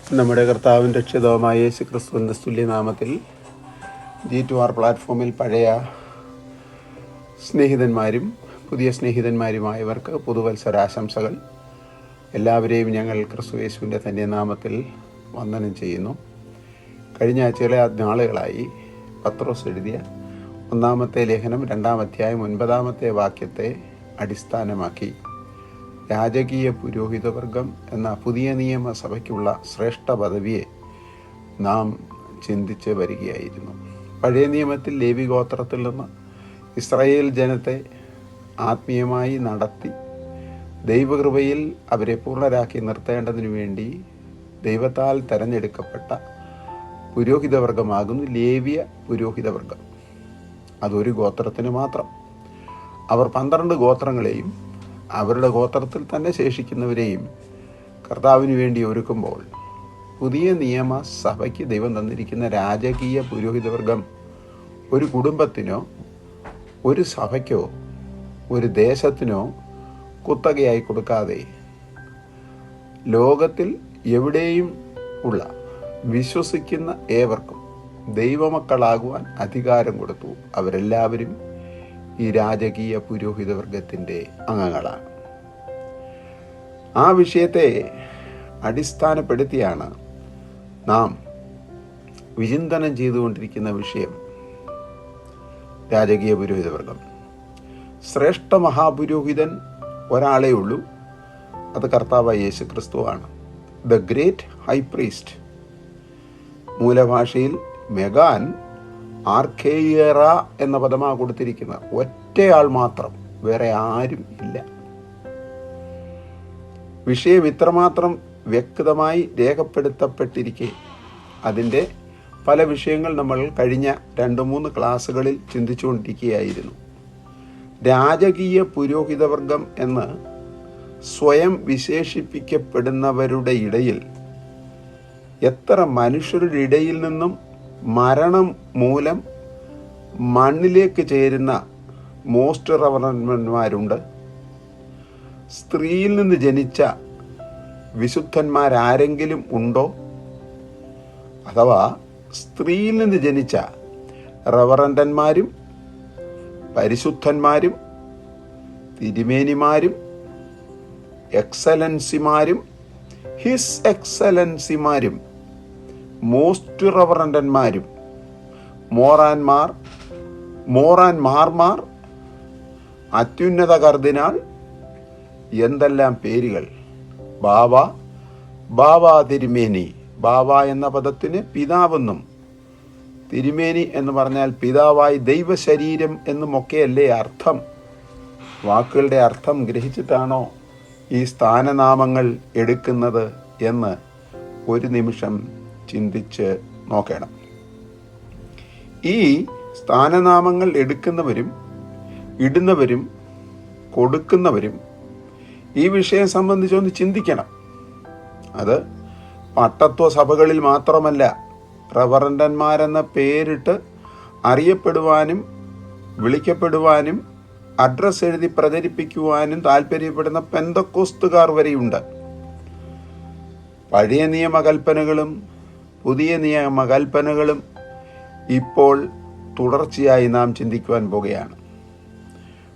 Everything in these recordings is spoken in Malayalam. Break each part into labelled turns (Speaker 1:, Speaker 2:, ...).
Speaker 1: നമ്മുടെ കർത്താവിൻ രക്ഷിതാവുമായ യേശു ക്രിസ്തുവിൻ്റെ തുല്യനാമത്തിൽ G2R പ്ലാറ്റ്ഫോമിൽ പഴയ സ്നേഹിതന്മാരും പുതിയ സ്നേഹിതന്മാരുമായവർക്ക് പുതുവത്സരാശംസകൾ. എല്ലാവരെയും ഞങ്ങൾ ക്രിസ്തു യേശുവിൻ്റെ തന്നെ നാമത്തിൽ വന്ദനം ചെയ്യുന്നു. കഴിഞ്ഞ ചില നാളുകളായി പത്രോസ് എഴുതിയ 1-ാമത്തെ ലേഖനം 2-ാം അധ്യായം 9-ാമത്തെ വാക്യത്തെ അടിസ്ഥാനമാക്കി രാജകീയ പുരോഹിതവർഗം എന്ന പുതിയ നിയമസഭയ്ക്കുള്ള ശ്രേഷ്ഠ പദവിയെ നാം ചിന്തിച്ച് വരികയായിരുന്നു. പഴയ നിയമത്തിൽ ലേവി ഗോത്രത്തിൽ നിന്ന് ഇസ്രായേൽ ജനത്തെ ആത്മീയമായി നടത്തി ദൈവകൃപയിൽ അവരെ പൂർണ്ണരാക്കി നിർത്തേണ്ടതിനു വേണ്ടി ദൈവത്താൽ തെരഞ്ഞെടുക്കപ്പെട്ട പുരോഹിതവർഗമാകുന്നു ലേവ്യ പുരോഹിതവർഗം. അതൊരു ഗോത്രത്തിന് മാത്രം. അവർ 12 ഗോത്രങ്ങളെയും അവരുടെ ഗോത്രത്തിൽ തന്നെ ശേഷിക്കുന്നവരെയും കർത്താവിന് വേണ്ടി ഒരുക്കുമ്പോൾ പുതിയ നിയമസഭയ്ക്ക് ദൈവം തന്നിരിക്കുന്ന രാജകീയ പുരോഹിതവർഗം ഒരു കുടുംബത്തിനോ ഒരു സഭയ്ക്കോ ഒരു ദേശത്തിനോ കുത്തകയായി കൊടുക്കാതെ ലോകത്തിൽ എവിടെയും ഉള്ള വിശ്വസിക്കുന്ന ഏവർക്കും ദൈവമക്കളാകുവാൻ അധികാരം കൊടുത്തു. അവരെല്ലാവരും ഈ രാജകീയ പുരോഹിതവർഗത്തിൻ്റെ അംഗങ്ങളാണ്. ആ വിഷയത്തെ അടിസ്ഥാനപ്പെടുത്തിയാണ് നാം വിചിന്തനം ചെയ്തുകൊണ്ടിരിക്കുന്ന വിഷയം രാജകീയ പുരോഹിതവർഗം. ശ്രേഷ്ഠ മഹാപുരോഹിതൻ ഒരാളേ ഉള്ളൂ, അത് കർത്താവായ യേശു ക്രിസ്തുവാണ്. The great high priest. മൂലഭാഷയിൽ മെഗാൻ ആർക്കേയറ എന്ന പദമാണ് കൊടുത്തിരിക്കുന്നത്. ഒറ്റയാൾ മാത്രം, വേറെ ആരും ഇല്ല. വിഷയം ഇത്രമാത്രം വ്യക്തമായി രേഖപ്പെടുത്തപ്പെട്ടിരിക്കെ അതിൻ്റെ പല വിഷയങ്ങൾ നമ്മൾ കഴിഞ്ഞ 2-3 ക്ലാസ്സുകളിൽ ചിന്തിച്ചുകൊണ്ടിരിക്കുകയായിരുന്നു. രാജകീയ പുരോഹിതവർഗം എന്ന് സ്വയം വിശേഷിപ്പിക്കപ്പെടുന്നവരുടെ ഇടയിൽ എത്ര മനുഷ്യരുടെ ഇടയിൽ നിന്നും മരണം മൂലം മണ്ണിലേക്ക് ചേരുന്ന മോസ്റ്റ് റവറന്മാരുണ്ട്. സ്ത്രീയിൽ നിന്ന് ജനിച്ച വിശുദ്ധന്മാരാരെങ്കിലും ഉണ്ടോ? അഥവാ സ്ത്രീയിൽ നിന്ന് ജനിച്ച റവറന്റന്മാരും പരിശുദ്ധന്മാരും തിരുമേനിമാരും എക്സലൻസിമാരും ഹിസ് എക്സലൻസിമാരും മോസ്റ്റ് റവറന്റന്മാരും മോറാൻമാർമാർ അത്യുന്നത കർദിനാൾ, എന്തെല്ലാം പേരുകൾ. ബാവ തിരുമേനി. ബാവ എന്ന പദത്തിന് പിതാവെന്നും തിരുമേനി എന്ന് പറഞ്ഞാൽ പിതാവായി ദൈവശരീരം എന്നുമൊക്കെയല്ലേ അർത്ഥം. വാക്കുകളുടെ അർത്ഥം ഗ്രഹിച്ചിട്ടാണോ ഈ സ്ഥാനനാമങ്ങൾ എടുക്കുന്നത് എന്ന് ഒരു നിമിഷം ചിന്തിച്ച് നോക്കണം. ഈ സ്ഥാനനാമങ്ങൾ എടുക്കുന്നവരും ഇടുന്നവരും കൊടുക്കുന്നവരും ഈ വിഷയം സംബന്ധിച്ചൊന്ന് ചിന്തിക്കണം. അത് പട്ടത്വ സഭകളിൽ മാത്രമല്ല, റവറന്റന്മാരെന്ന പേരിട്ട് അറിയപ്പെടുവാനും വിളിക്കപ്പെടുവാനും അഡ്രസ്സ് എഴുതി പ്രചരിപ്പിക്കുവാനും താല്പര്യപ്പെടുന്ന പെന്തക്കോസ്തുകാർ വരെയുണ്ട്. പഴയ നിയമകൽപ്പനകളും പുതിയ നിയമകൽപ്പനകളും ഇപ്പോൾ തുടർച്ചയായി നാം ചിന്തിക്കുവാൻ പോകുകയാണ്.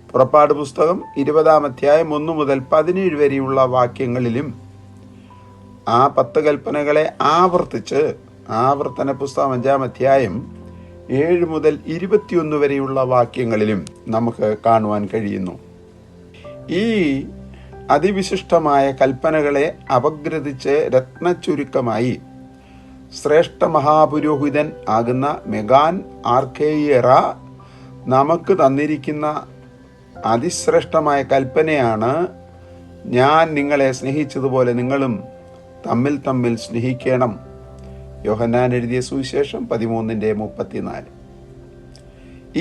Speaker 1: പുറപ്പാട് പുസ്തകം 20-ാം അധ്യായം 1 മുതൽ 17 വരെയുള്ള വാക്യങ്ങളിലും ആ 10 കൽപ്പനകളെ ആവർത്തിച്ച് ആവർത്തന പുസ്തകം 5-ാം അധ്യായം 7 മുതൽ 21 വരെയുള്ള വാക്യങ്ങളിലും നമുക്ക് കാണുവാൻ കഴിയുന്നു. ഈ അതിവിശിഷ്ടമായ കൽപ്പനകളെ അപഗ്രഥിച്ച് രത്നച്ചുരുക്കമായി ശ്രേഷ്ഠ മഹാപുരോഹിതൻ ആകുന്ന മെഗാൻ ആർക്കേയറ നമുക്ക് തന്നിരിക്കുന്ന അതിശ്രേഷ്ഠമായ കൽപ്പനയാണ്, ഞാൻ നിങ്ങളെ സ്നേഹിച്ചതുപോലെ നിങ്ങളും തമ്മിൽ സ്നേഹിക്കണം. യോഹന്നാൻ എഴുതിയ സുവിശേഷം 13:34.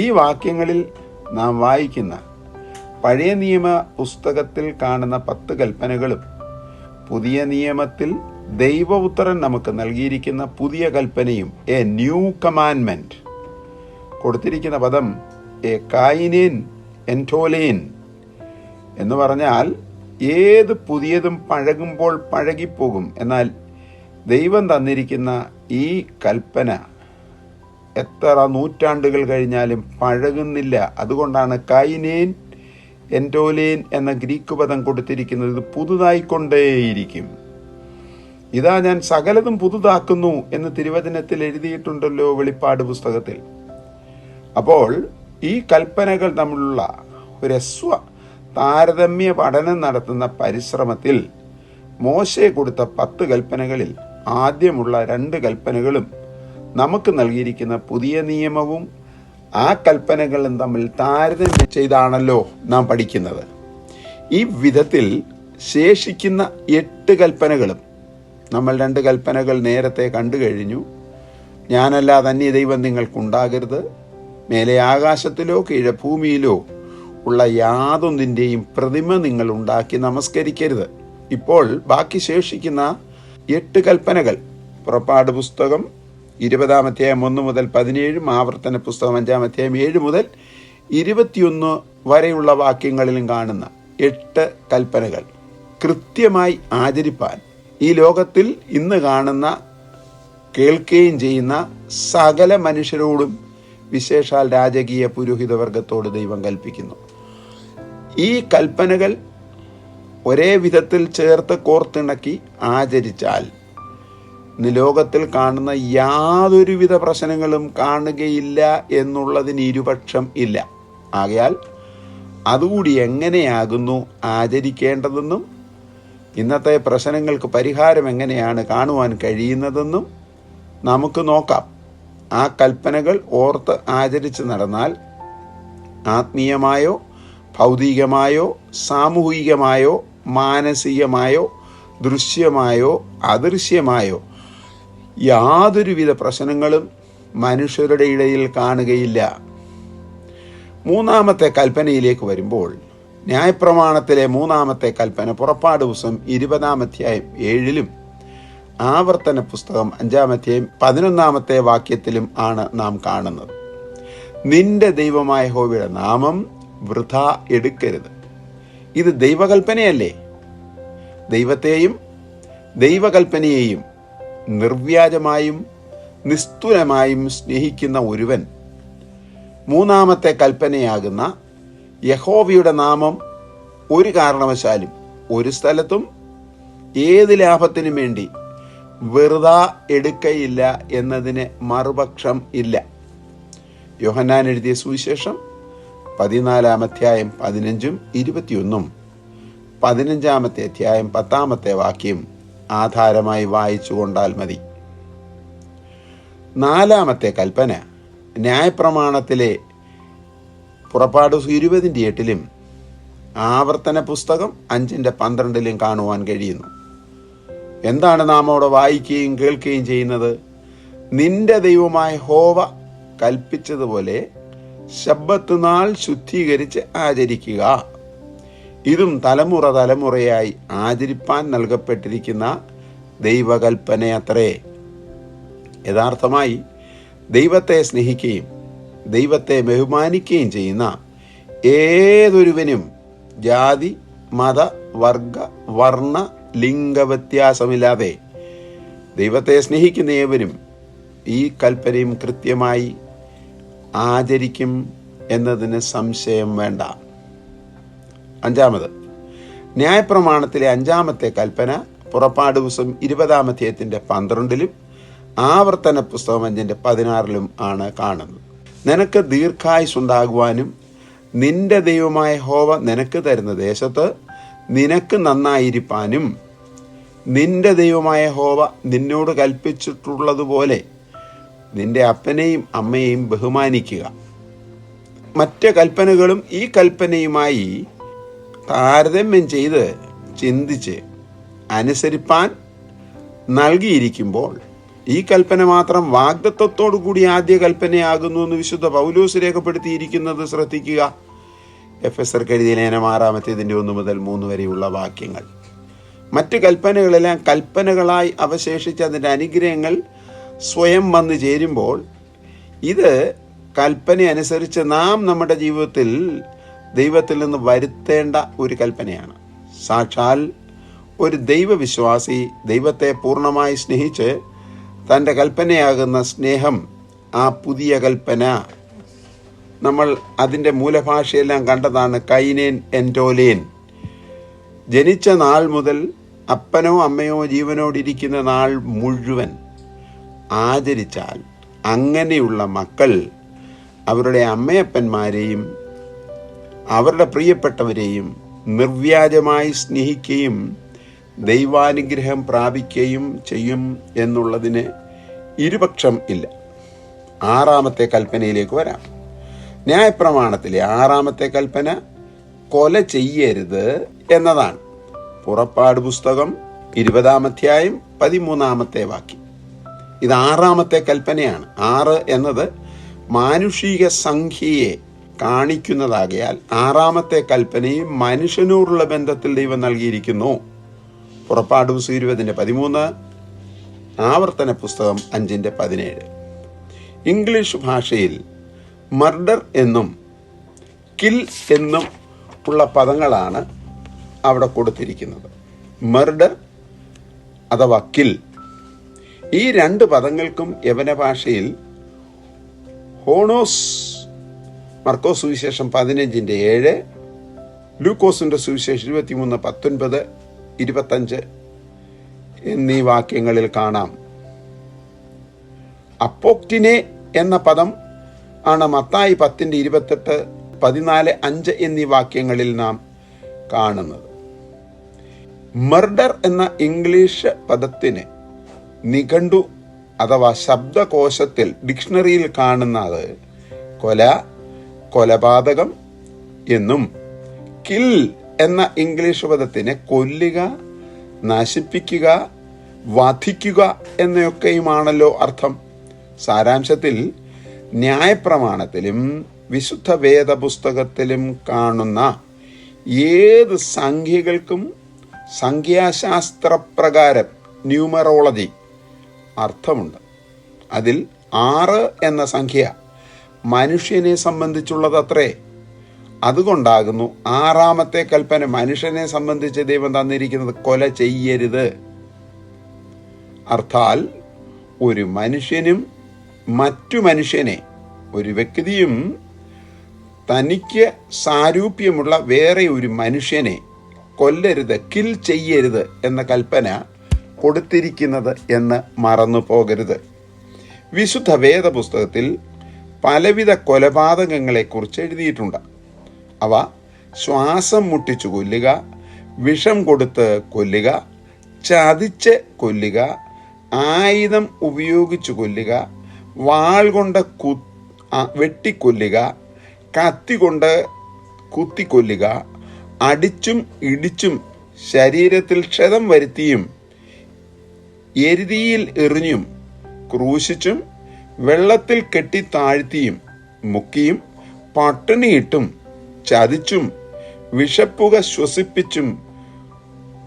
Speaker 1: ഈ വാക്യങ്ങളിൽ നാം വായിക്കുന്ന പഴയ നിയമ പുസ്തകത്തിൽ കാണുന്ന 10 കൽപ്പനകളും പുതിയ നിയമത്തിൽ ദൈവപുത്രൻ നമുക്ക് നൽകിയിരിക്കുന്ന പുതിയ കൽപ്പനയും എ ന്യൂ കമാൻഡ്മെന്റ്. കൊടുത്തിരിക്കുന്ന പദം എ കായിനേൻ എൻറ്റോലേൻ എന്ന് പറഞ്ഞാൽ ഏത് പുതിയതും പഴകുമ്പോൾ പഴകിപ്പോകും, എന്നാൽ ദൈവം തന്നിരിക്കുന്ന ഈ കൽപ്പന എത്ര നൂറ്റാണ്ടുകൾ കഴിഞ്ഞാലും പഴകുന്നില്ല. അതുകൊണ്ടാണ് കൈനേൻ എൻറ്റോലേൻ എന്ന ഗ്രീക്ക് പദം കൊടുത്തിരിക്കുന്നത്. ഇത് പുതുതായിക്കൊണ്ടേയിരിക്കും. ഇതാ ഞാൻ സകലതും പുതുതാക്കുന്നു എന്ന് തിരുവചനത്തിൽ എഴുതിയിട്ടുണ്ടല്ലോ, വെളിപ്പാട് പുസ്തകത്തിൽ. അപ്പോൾ ഈ കൽപ്പനകൾ തമ്മിലുള്ള ഒരു താരതമ്യ പഠനം നടത്തുന്ന പരിശ്രമത്തിൽ മോശെ കൊടുത്ത 10 കൽപ്പനകളിൽ ആദ്യമുള്ള 2 കൽപ്പനകളും നമുക്ക് നൽകിയിരിക്കുന്ന പുതിയ നിയമവും ആ കൽപ്പനകളും തമ്മിൽ താരതമ്യം ചെയ്താണല്ലോ നാം പഠിക്കുന്നത്. ഈ വിധത്തിൽ ശേഷിക്കുന്ന 8 കൽപ്പനകളും, നമ്മൾ 2 കൽപ്പനകൾ നേരത്തെ കണ്ടു കഴിഞ്ഞു. ഞാനല്ലാതെ അന്യ ദൈവം നിങ്ങൾക്കുണ്ടാകരുത്, മേലെ ആകാശത്തിലോ കീഴെ ഭൂമിയിലോ ഉള്ള യാതൊന്നിൻ്റെയും പ്രതിമ നിങ്ങൾ ഉണ്ടാക്കി നമസ്കരിക്കരുത്. ഇപ്പോൾ ബാക്കി ശേഷിക്കുന്ന 8 കൽപ്പനകൾ പുറപ്പാട് പുസ്തകം 20-ാം അധ്യായം 1 മുതൽ 17, ആവർത്തന പുസ്തകം 5-ാം അധ്യായം 7 മുതൽ 21 വരെയുള്ള വാക്യങ്ങളിലും കാണുന്ന 8 കൽപ്പനകൾ കൃത്യമായി ആചരിപ്പാൻ ഈ ലോകത്തിൽ ഇന്ന് കാണുന്ന കേൾക്കുകയും ചെയ്യുന്ന സകല മനുഷ്യരോടും വിശേഷാൽ രാജകീയ പുരോഹിതവർഗത്തോട് ദൈവം കൽപ്പിക്കുന്നു. ഈ കൽപ്പനകൾ ഒരേ വിധത്തിൽ ചേർത്ത് കോർത്തിണക്കി ആചരിച്ചാൽ ഇന്ന് ലോകത്തിൽ കാണുന്ന യാതൊരുവിധ പ്രശ്നങ്ങളും കാണുകയില്ല എന്നുള്ളതിന് ഇരുപക്ഷം ഇല്ല. ആകയാൽ അതുകൂടി എങ്ങനെയാകുന്നു ആചരിക്കേണ്ടതെന്നും ഇന്നത്തെ പ്രശ്നങ്ങൾക്ക് പരിഹാരം എങ്ങനെയാണ് കാണുവാൻ കഴിയുന്നതെന്നും നമുക്ക് നോക്കാം. ആ കൽപ്പനകൾ ഓർത്ത് ആചരിച്ച് നടന്നാൽ ആത്മീയമായോ ഭൗതികമായോ സാമൂഹികമായോ മാനസികമായോ ദൃശ്യമായോ അദൃശ്യമായോ യാതൊരുവിധ പ്രശ്നങ്ങളും മനുഷ്യരുടെ ഇടയിൽ കാണുകയില്ല. 3-ാമത്തെ കൽപ്പനയിലേക്ക് വരുമ്പോൾ, ന്യായപ്രമാണത്തിലെ 3-ാമത്തെ കൽപ്പന പുറപ്പാട് പുസ്തകം 20-ാം അധ്യായം 7-ലും ആവർത്തന പുസ്തകം 5-ാം അധ്യായം 11-ാമത്തെ വാക്യത്തിലും ആണ് നാം കാണുന്നത്. നിന്റെ ദൈവമായ യഹോവയുടെ നാമം വൃഥാ എടുക്കരുത്. ഇത് ദൈവകൽപ്പനയല്ലേ? ദൈവത്തെയും ദൈവകൽപ്പനയെയും നിർവ്യാജമായും നിസ്തുലമായും സ്നേഹിക്കുന്ന ഒരുവൻ 3-ാമത്തെ കൽപ്പനയാകുന്ന യഹോവയുടെ നാമം ഒരു കാരണവശാലും ഒരു സ്ഥലത്തും ഏത് ലാഭത്തിനും വേണ്ടി വെറുതെ എടുക്കയില്ല എന്നതിന് മറുപക്ഷം ഇല്ല. യോഹന്നാൻ എഴുതിയ സുവിശേഷം 14-ാം അധ്യായം 15-ഉം 21-ഉം 15-ാമത്തെ അധ്യായം 10-ാമത്തെ വാക്യം ആധാരമായി വായിച്ചു കൊണ്ടാൽ മതി. 4-ാമത്തെ കൽപ്പന ന്യായപ്രമാണത്തിലെ പുറപ്പാട് 20-ന്റെ 8-ലും ആവർത്തന പുസ്തകം 5-ന്റെ 12-ലും കാണുവാൻ കഴിയുന്നു. എന്താണ് നാം അവിടെ വായിക്കുകയും കേൾക്കുകയും ചെയ്യുന്നത്? നിന്റെ ദൈവമായ യഹോവ കൽപ്പിച്ചതുപോലെ ശബ്ബത്ത് നാൾ ശുദ്ധീകരിച്ച് ആചരിക്കുക. ഇതും തലമുറ തലമുറയായി ആചരിപ്പാൻ നൽകപ്പെട്ടിരിക്കുന്ന ദൈവകൽപ്പനയത്രേ. യഥാർത്ഥമായി ദൈവത്തെ സ്നേഹിക്കുകയും ദൈവത്തെ ബഹുമാനിക്കുകയും ചെയ്യുന്ന ഏതൊരുവനും ജാതി മത വർഗ വർണ്ണ ലിംഗവ്യത്യാസമില്ലാതെ ദൈവത്തെ സ്നേഹിക്കുന്ന ഏവരും ഈ കൽപ്പനയും കൃത്യമായി ആചരിക്കും എന്നതിന് സംശയം വേണ്ട. 5-ാമത് ന്യായപ്രമാണത്തിലെ 5-ാമത്തെ കൽപ്പന പുറപ്പാട് പുസ്തകം 20-ാം അധ്യായത്തിന്റെ 12-ലും ആവർത്തന പുസ്തകം 5-ന്റെ 16-ലും ആണ് കാണുന്നത്. നിനക്ക് ദീർഘായുസ്സുണ്ടാകുവാനും നിന്റെ ദൈവമായ യഹോവ നിനക്ക് തരുന്ന ദേശത്ത് നിനക്ക് നന്നായിരിക്കാനും നിന്റെ ദൈവമായ യഹോവ നിന്നോട് കൽപ്പിച്ചിട്ടുള്ളതുപോലെ നിന്റെ അപ്പനെയും അമ്മയെയും ബഹുമാനിക്കുക. മറ്റ് കൽപ്പനകളും ഈ കൽപ്പനയുമായി താരതമ്യം ചെയ്ത് ചിന്തിച്ച് അനുസരിപ്പാൻ നൽകിയിരിക്കുമ്പോൾ ഈ കൽപ്പന മാത്രം വാഗ്ദത്തത്തോടു കൂടി ആദ്യ കൽപ്പനയാകുന്നു എന്ന് വിശുദ്ധ പൗലോസ് രേഖപ്പെടുത്തിയിരിക്കുന്നത് ശ്രദ്ധിക്കുക. എഫെസർക്ക് എഴുതിയ ലേഖനം 6-ാമത്തേതിന്റെ 1 മുതൽ 3 വരെയുള്ള വാക്യങ്ങൾ. മറ്റ് കൽപ്പനകളെല്ലാം കൽപ്പനകളായി അവശേഷിച്ച് അതിൻ്റെ അനുഗ്രഹങ്ങൾ സ്വയം വന്നു ചേരുമ്പോൾ ഇത് കൽപ്പന അനുസരിച്ച് നാം നമ്മുടെ ജീവിതത്തിൽ ദൈവത്തിൽ നിന്ന് വരുത്തേണ്ട ഒരു കൽപ്പനയാണ്. സാക്ഷാൽ ഒരു ദൈവവിശ്വാസി ദൈവത്തെ പൂർണ്ണമായി സ്നേഹിച്ച് തൻ്റെ കൽപ്പനയാകുന്ന സ്നേഹം, ആ പുതിയ കൽപ്പന നമ്മൾ അതിൻ്റെ മൂലഭാഷയെല്ലാം കണ്ടതാണ്. കൈനേൻ എൻറ്റോലേൻ. ജനിച്ച നാൾ മുതൽ അപ്പനോ അമ്മയോ ജീവനോടിരിക്കുന്ന നാൾ മുഴുവൻ ആചരിച്ചാൽ അങ്ങനെയുള്ള മക്കൾ അവരുടെ അമ്മയപ്പന്മാരെയും അവരുടെ പ്രിയപ്പെട്ടവരെയും നിർവ്യാജമായി സ്നേഹിക്കുകയും ദൈവാനുഗ്രഹം പ്രാപിക്കുകയും ചെയ്യും എന്നുള്ളതിന് ഇരുപക്ഷം ഇല്ല. 6ാമത്തെ കൽപ്പനയിലേക്ക് വരാം. ന്യായപ്രമാണത്തിലെ 6ാമത്തെ കൽപ്പന കൊല ചെയ്യരുത് എന്നതാണ്. പുറപ്പാട് പുസ്തകം 20-ാം അധ്യായം 13-ാമത്തെ വാക്യം. ഇത് 6ാമത്തെ കൽപ്പനയാണ്. 6 എന്നത് മാനുഷിക സംഖ്യയെ കാണിക്കുന്നതാകയാൽ 6ാമത്തെ കൽപ്പനയും മനുഷ്യനോടുള്ള ബന്ധത്തിൽ ദൈവം നൽകിയിരിക്കുന്നു. പുറപ്പാട് പുസ്തകം 20-13, ആവർത്തന പുസ്തകം 5-17. ഇംഗ്ലീഷ് ഭാഷയിൽ മർഡർ എന്നും കിൽ എന്നും ഉള്ള പദങ്ങളാണ് അവിടെ കൊടുത്തിരിക്കുന്നത്. മർഡർ അഥവാ കിൽ, ഈ 2 പദങ്ങൾക്കും യവന ഭാഷയിൽ ഹോണോസ്, മർക്കോസ് സുവിശേഷം 15-7, ലൂക്കോസിന്റെ സുവിശേഷം 23-19, 25 എന്നീ വാക്യങ്ങളിൽ കാണാം. അപ്പോക്റ്റിനെ എന്ന പദം ആണ് മത്തായി 10-28, 14-5 എന്നീ വാക്യങ്ങളിൽ നാം കാണുന്നത്. മർഡർ എന്ന ഇംഗ്ലീഷ് പദത്തിന് നിഘണ്ടു അഥവാ ശബ്ദകോശത്തിൽ ഡിക്ഷണറിയിൽ കാണുന്നത് കൊല, കൊലപാതകം എന്നും, കിൽ എന്ന ഇംഗ്ലീഷ് പദത്തിന് കൊല്ലുക, നശിപ്പിക്കുക, വധിക്കുക എന്നൊക്കെയുമാണല്ലോ അർത്ഥം. സാരാംശത്തിൽ ന്യായപ്രമാണത്തിലും വിശുദ്ധ വേദപുസ്തകത്തിലും കാണുന്ന ഏത് സംഖ്യകൾക്കും സംഖ്യാശാസ്ത്രപ്രകാരം ന്യൂമറോളജി അർത്ഥമുണ്ട്. അതിൽ 6 എന്ന സംഖ്യ മനുഷ്യനെ സംബന്ധിച്ചുള്ളതത്രേ. അതുകൊണ്ടാകുന്നു 6ാമത്തെ കൽപ്പന മനുഷ്യനെ സംബന്ധിച്ച് ദൈവം തന്നിരിക്കുന്നത് കൊല ചെയ്യരുത്. അർത്ഥാൽ ഒരു മനുഷ്യനും മറ്റു മനുഷ്യനെ, ഒരു വ്യക്തിയും തനിക്ക് സാരൂപ്യമുള്ള വേറെ ഒരു മനുഷ്യനെ കൊല്ലരുത്, കിൽ ചെയ്യരുത് എന്ന കൽപ്പന കൊടുത്തിരിക്കുന്നത് എന്ന് മറന്നു പോകരുത്. വിശുദ്ധ വേദപുസ്തകത്തിൽ പലവിധ കൊലപാതകങ്ങളെക്കുറിച്ച് എഴുതിയിട്ടുണ്ട്. അവ ശ്വാസം മുട്ടിച്ചു കൊല്ലുക, വിഷം കൊടുത്ത് കൊല്ലുക, ചതിച്ച് കൊല്ലുക, ആയുധം ഉപയോഗിച്ചു കൊല്ലുക, വാൾ കൊണ്ട് വെട്ടിക്കൊല്ലുക, കത്തി കൊണ്ട് കുത്തിക്കൊല്ലുക, അടിച്ചും ഇടിച്ചും ശരീരത്തിൽ ക്ഷതം വരുത്തിയും എരുതിയിൽ എറിഞ്ഞും ക്രൂശിച്ചും വെള്ളത്തിൽ കെട്ടി താഴ്ത്തിയും മുക്കിയും പട്ടിണിയിട്ടും ചതിച്ചും വിഷപ്പുക ശ്വസിപ്പിച്ചും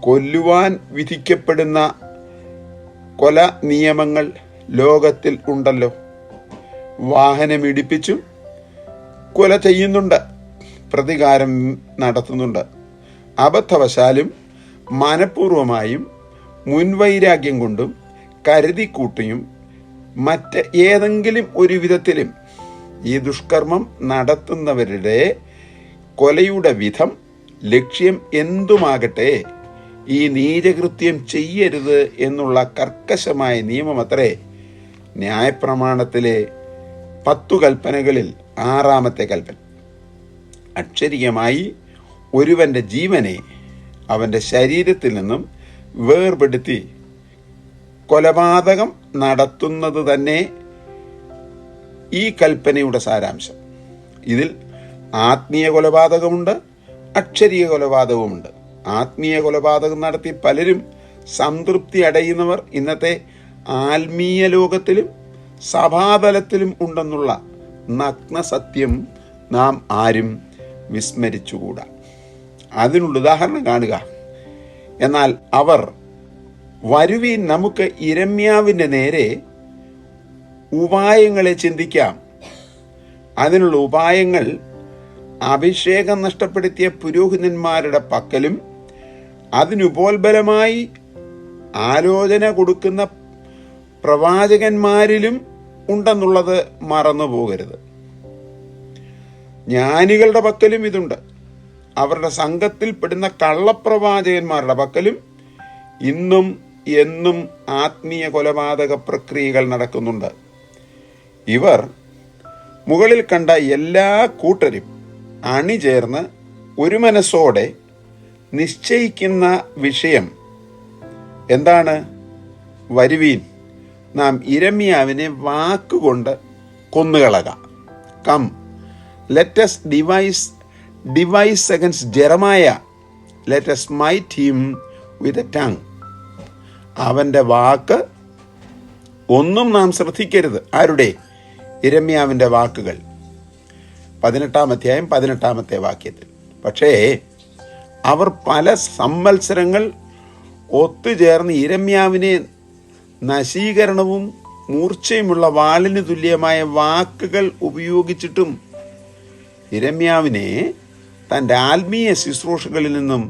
Speaker 1: കൊല്ലുവാൻ വിധിക്കപ്പെടുന്ന കൊല നിയമങ്ങൾ ലോകത്തിൽ ഉണ്ടല്ലോ. വാഹനമിടിപ്പിച്ചും കൊല ചെയ്യുന്നുണ്ട്, പ്രതികാരം നടത്തുന്നുണ്ട്. അബദ്ധവശാലും മനഃപൂർവമായും മുൻവൈരാഗ്യം കൊണ്ടും കരുതിക്കൂട്ടിയും മറ്റ് ഏതെങ്കിലും ഒരു വിധത്തിലും ഈ ദുഷ്കർമ്മം നടത്തുന്നവരുടെ കൊലയുടെ വിധം, ലക്ഷ്യം എന്തുമാകട്ടെ, ഈ നീചകൃത്യം ചെയ്യരുത് എന്നുള്ള കർക്കശമായ നിയമമത്രേ ന്യായപ്രമാണത്തിലെ 10 കൽപ്പനകളിൽ 6ാമത്തെ കൽപ്പന. അക്ഷരികമായി ഒരുവന്റെ ജീവനെ അവന്റെ ശരീരത്തിൽ നിന്നും വേർപെടുത്തി കൊലപാതകം നടത്തുന്നത് തന്നെ ഈ കൽപ്പനയുടെ സാരാംശം. ഇതിൽ ആത്മീയ കൊലപാതകമുണ്ട്, അക്ഷരീയ കൊലപാതകവുമുണ്ട്. ആത്മീയ കൊലപാതകം നടത്തി പലരും സംതൃപ്തി അടയുന്നവർ ഇന്നത്തെ ആത്മീയ ലോകത്തിലും സഭാതലത്തിലും ഉണ്ടെന്നുള്ള നഗ്ന സത്യം നാം ആരും വിസ്മരിച്ചുകൂടാ. അതിനുള്ള ഉദാഹരണം കാണുക. എന്നാൽ അവർ വരുവീൻ നമുക്ക് യിരെമ്യാവിൻ്റെ നേരെ ഉപായങ്ങളെ ചിന്തിക്കാം. അതിനുള്ള ഉപായങ്ങൾ അഭിഷേകം നഷ്ടപ്പെടുത്തിയ പുരോഹിതന്മാരുടെ പക്കലും അതിനുപോൽബലമായി ആലോചന കൊടുക്കുന്ന പ്രവാചകന്മാരിലും ഉണ്ടെന്നുള്ളത് മറന്നു പോകരുത്. ജ്ഞാനികളുടെ പക്കലും ഇതുണ്ട്. അവരുടെ സംഘത്തിൽപ്പെടുന്ന കള്ളപ്രവാചകന്മാരുടെ പക്കലും ഇന്നും എന്നും ആത്മീയ കൊലപാതക പ്രക്രിയകൾ നടക്കുന്നുണ്ട്. ഇവർ മുകളിൽ കണ്ട എല്ലാ കൂട്ടരും അണിചേർന്ന് ഒരു മനസ്സോടെ നിശ്ചയിക്കുന്ന വിഷയം എന്താണ്? വരുവീൻ, നാം യിരെമ്യാവിനെ വാക്കുകൊണ്ട് കൊന്നുകളക. Come, let us devise against Jeremiah, let us smite him with a tongue. അവൻ്റെ വാക്ക് ഒന്നും നാം ശ്രദ്ധിക്കരുത്. ആരുടെ? യിരെമ്യാവിൻ്റെ വാക്കുകൾ. 18-ാം അധ്യായം 18-ാമത്തെ വാക്യത്തിൽ. പക്ഷേ അവർ പല സംവത്സരങ്ങൾ ഒത്തുചേർന്ന് യിരെമ്യാവിനെ നശീകരണവും മൂർച്ചയുമുള്ള വാളിന് തുല്യമായ വാക്കുകൾ ഉപയോഗിച്ചിട്ടും യിരെമ്യാവിനെ തൻ്റെ ആത്മീയ ശുശ്രൂഷകളിൽ നിന്നും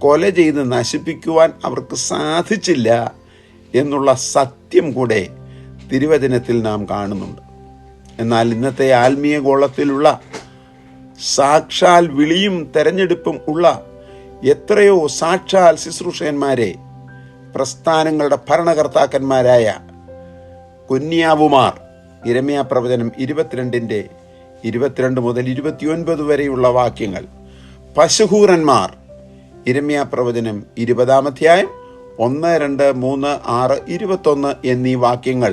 Speaker 1: കൊല ചെയ്ത് നശിപ്പിക്കുവാൻ അവർക്ക് സാധിച്ചില്ല എന്നുള്ള സത്യം കൂടെ തിരുവചനത്തിൽ നാം കാണുന്നുണ്ട്. എന്നാൽ ഇന്നത്തെ ആത്മീയ ഗോളത്തിലുള്ള സാക്ഷാൽ വിളിയും തെരഞ്ഞെടുപ്പും ഉള്ള എത്രയോ സാക്ഷാൽ ശുശ്രൂഷകന്മാരെ പ്രസ്ഥാനങ്ങളുടെ ഭരണകർത്താക്കന്മാരായ കൊന്യാവുമാർ, യിരെമ്യാ പ്രവചനം 22 മുതൽ 29 വരെയുള്ള വാക്യങ്ങൾ, പശുഹൂരന്മാർ, യിരെമ്യാ പ്രവചനം 20-ാം അധ്യായം 1, 2, 3, 6, 21 എന്നീ വാക്യങ്ങൾ,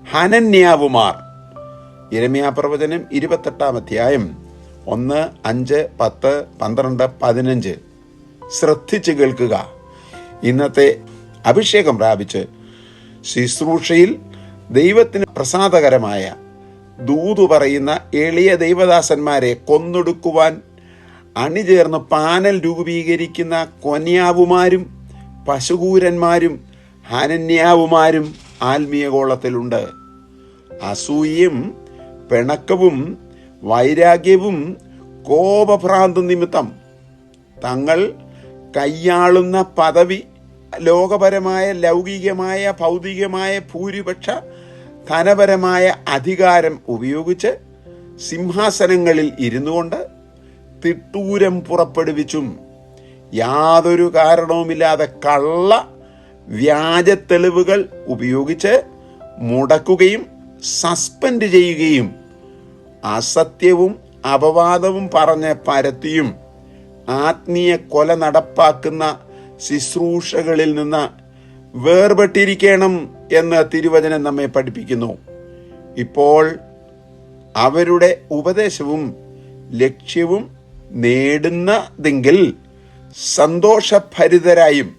Speaker 1: ഹനന്യാവുമാർ, യിരെമ്യാ പ്രവചനം 28-ാം അധ്യായം 1, 5, 10, 12, 15 ശ്രദ്ധിച്ച് കേൾക്കുക. ഇന്നത്തെ അഭിഷേകം പ്രാപിച്ച് ശുശ്രൂഷയിൽ ദൈവത്തിന് പ്രസാദകരമായ ദൂതു പറയുന്ന എളിയ ദൈവദാസന്മാരെ കൊന്നൊടുക്കുവാൻ അണിചേർന്ന് പാനൽ രൂപീകരിക്കുന്ന കൊന്യാവുമാരും പശുകൂരന്മാരും ഹനന്യാവുമാരും ആത്മീയഗോളത്തിലുണ്ട്. അസൂയയും പിണക്കവും വൈരാഗ്യവും കോപഭ്രാന്തി നിമിത്തം തങ്ങൾ കൈയാളുന്ന പദവി, ലോകപരമായ ലൗകികമായ ഭൗതികമായ ഭൂരിപക്ഷ ധനപരമായ അധികാരം ഉപയോഗിച്ച് സിംഹാസനങ്ങളിൽ ഇരുന്നു കൊണ്ട് തിട്ടൂരം പുറപ്പെടുവിച്ചും യാതൊരു കാരണവുമില്ലാതെ കള്ള വ്യാജ തെളിവുകൾ ഉപയോഗിച്ച് മുടക്കുകയും സസ്പെൻഡ് ചെയ്യുകയും അസത്യവും അപവാദവും പറഞ്ഞ് പരത്തിയും ആത്മീയ കൊല നടപ്പാക്കുന്ന ശുശ്രൂഷകളിൽ നിന്ന് വേർപെട്ടിരിക്കണം എന്ന് തിരുവചനം നമ്മെ പഠിപ്പിക്കുന്നു. ഇപ്പോൾ അവരുടെ ഉപദേശവും ലക്ഷ്യവും നേടുന്നതെങ്കിൽ സന്തോഷഭരിതരായും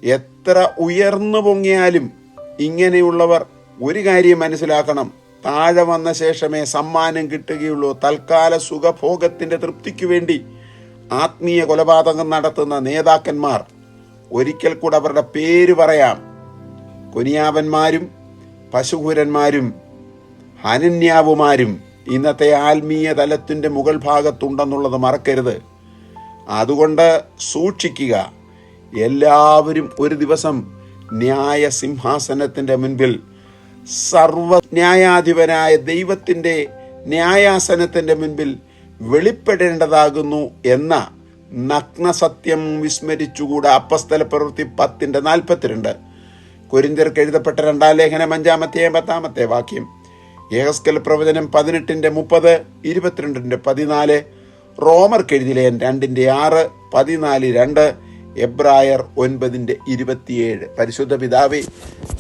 Speaker 1: എത്ര ഉയർന്നു പൊങ്ങിയാലും ഇങ്ങനെയുള്ളവർ ഒരു കാര്യം മനസ്സിലാക്കണം: താഴെ വന്ന ശേഷമേ സമ്മാനം കിട്ടുകയുള്ളൂ. തൽക്കാല സുഖഭോഗത്തിന്റെ തൃപ്തിക്ക് വേണ്ടി ആത്മീയ കൊലപാതകം നടത്തുന്ന നേതാക്കന്മാർ, ഒരിക്കൽ കൂടെ അവരുടെ പേര് പറയാം, കൊനിയാവന്മാരും പശുകൂരന്മാരും ഹനന്യാവുമാരും ഇന്നത്തെ ആത്മീയ തലത്തിന്റെ മുകൾ ഭാഗത്തുണ്ടെന്നുള്ളത് മറക്കരുത്. അതുകൊണ്ട് സൂക്ഷിക്കുക. എല്ലാവരും ഒരു ദിവസം ന്യായ സിംഹാസനത്തിന്റെ മുൻപിൽ സർവന്യായാധിപനായ ദൈവത്തിന്റെ ന്യായാസനത്തിന്റെ മുൻപിൽ വെളിപ്പെടേണ്ടതാകുന്നു എന്ന നഗ്നസത്യം വിസ്മരിച്ചുകൂടാ. അപ്പസ്തല പ്രവൃത്തി 10:42, കൊരിന്ത്യർക്ക് എഴുതപ്പെട്ട 2-ാം ലേഖനം 5-ാം അധ്യായം 10-ാമത്തെ വാക്യം, യെഹെസ്കേൽ പ്രവചനം 18:30, 22:14, റോമർക്ക് എഴുതിയ 2:6, 14:2, എബ്രായർ 9:27. പരിശുദ്ധ പിതാവേ,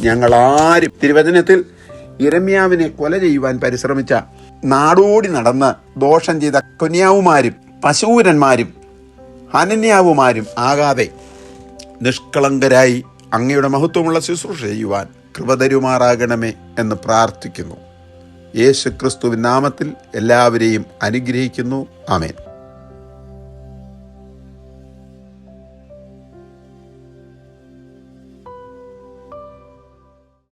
Speaker 1: ഞങ്ങളാരും തിരുവചനത്തിൽ യിരെമ്യാവിനെ കൊല ചെയ്യുവാൻ പരിശ്രമിച്ച, നാടോടി നടന്ന് ദോഷം ചെയ്ത കൊന്യാവുമാരും പശൂരന്മാരും ഹനന്യാവുമാരും ആകാതെ നിഷ്കളങ്കരായി അങ്ങയുടെ മഹത്വമുള്ള ശുശ്രൂഷ ചെയ്യുവാൻ കൃപ തരുമാറാകണമേ എന്ന് പ്രാർത്ഥിക്കുന്നു. യേശുക്രിസ്തുവിൻ നാമത്തിൽ എല്ലാവരെയും അനുഗ്രഹിക്കുന്നു. ആമേൻ.